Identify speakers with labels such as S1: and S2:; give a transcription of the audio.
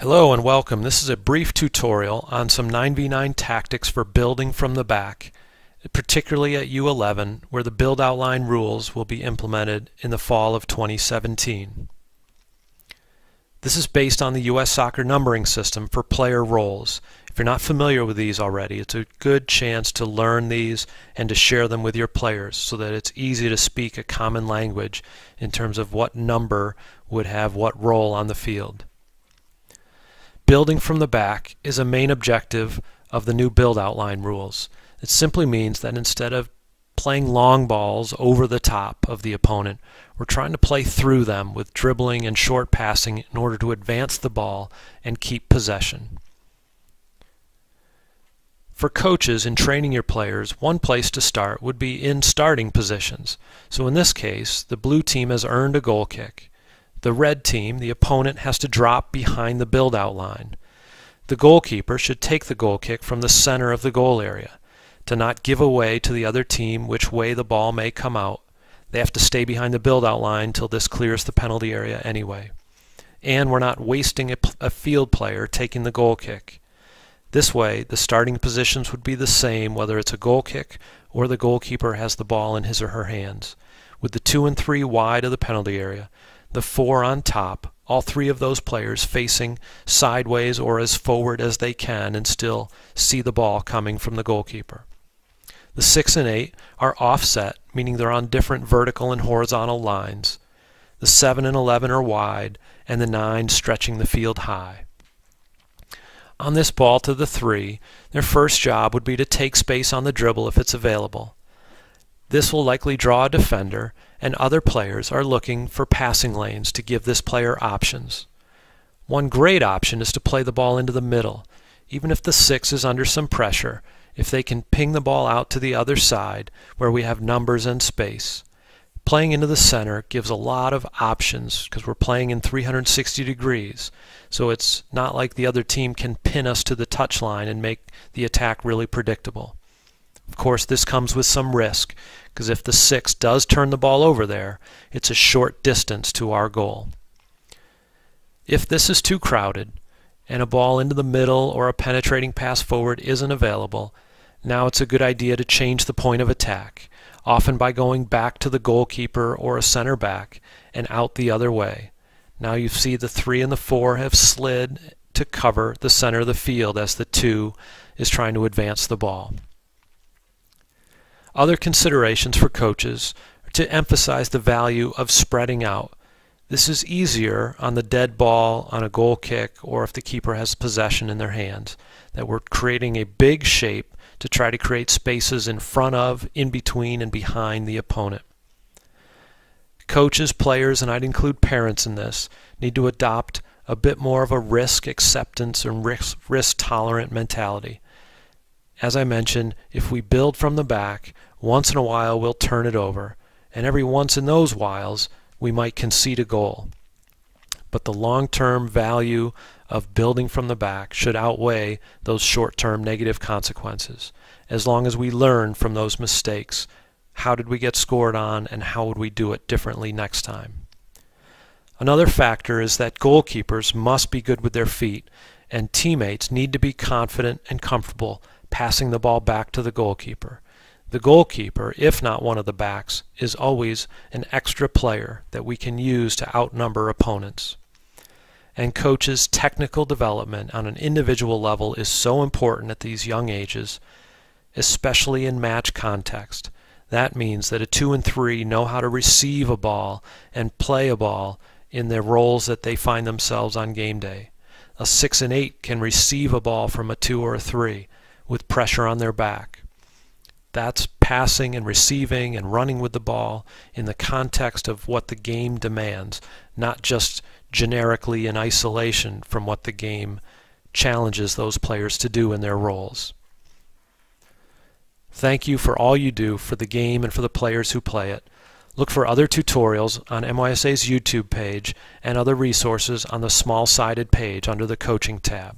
S1: Hello and welcome. This is a brief tutorial on some 9v9 tactics for building from the back, particularly at U11, where the build outline rules will be implemented in the fall of 2017. This is based on the US Soccer numbering system for player roles. If you're not familiar with these already, it's a good chance to learn these and to share them with your players so that it's easy to speak a common language in terms of what number would have what role on the field. Building from the back is a main objective of the new build outline rules. It simply means that instead of playing long balls over the top of the opponent, we're trying to play through them with dribbling and short passing in order to advance the ball and keep possession. For coaches in training your players, one place to start would be in starting positions. So in this case, the blue team has earned a goal kick. The red team, the opponent, has to drop behind the build outline. The goalkeeper should take the goal kick from the center of the goal area. To not give away to the other team which way the ball may come out, they have to stay behind the build outline till this clears the penalty area anyway. And we're not wasting a field player taking the goal kick. This way, the starting positions would be the same whether it's a goal kick or the goalkeeper has the ball in his or her hands. With the 2 and 3 wide of the penalty area, the 4 on top, all 3 of those players facing sideways or as forward as they can and still see the ball coming from the goalkeeper. The 6 and 8 are offset, meaning they're on different vertical and horizontal lines. The 7 and 11 are wide, and the 9 stretching the field high. On this ball to the 3, their first job would be to take space on the dribble if it's available. This will likely draw a defender, and other players are looking for passing lanes to give this player options. One great option is to play the ball into the middle. Even if the 6 is under some pressure, if they can ping the ball out to the other side where we have numbers and space. Playing into the center gives a lot of options because we're playing in 360 degrees, so it's not like the other team can pin us to the touchline and make the attack really predictable. Of course, this comes with some risk, because if the 6 does turn the ball over there, it's a short distance to our goal. If this is too crowded, and a ball into the middle or a penetrating pass forward isn't available, now it's a good idea to change the point of attack, often by going back to the goalkeeper or a center back and out the other way. Now you see the 3 and the 4 have slid to cover the center of the field as the 2 is trying to advance the ball. Other considerations for coaches are to emphasize the value of spreading out. This is easier on the dead ball, on a goal kick, or if the keeper has possession in their hands, that we're creating a big shape to try to create spaces in front of, in between, and behind the opponent. Coaches, players, and I'd include parents in this, need to adopt a bit more of a risk acceptance and risk tolerant mentality. As I mentioned, if we build from the back, once in a while we'll turn it over, and every once in those whiles we might concede a goal. But the long-term value of building from the back should outweigh those short-term negative consequences, as long as we learn from those mistakes. How did we get scored on, and how would we do it differently next time? Another factor is that goalkeepers must be good with their feet, and teammates need to be confident and comfortable passing the ball back to the goalkeeper. The goalkeeper, if not one of the backs, is always an extra player that we can use to outnumber opponents. And coaches' technical development on an individual level is so important at these young ages, especially in match context. That means that a 2 and 3 know how to receive a ball and play a ball in their roles that they find themselves on game day. A 6 and 8 can receive a ball from a 2 or a 3 with pressure on their back. That's passing and receiving and running with the ball in the context of what the game demands, not just generically in isolation from what the game challenges those players to do in their roles. Thank you for all you do for the game and for the players who play it. Look for other tutorials on MYSA's YouTube page and other resources on the small-sided page under the Coaching tab.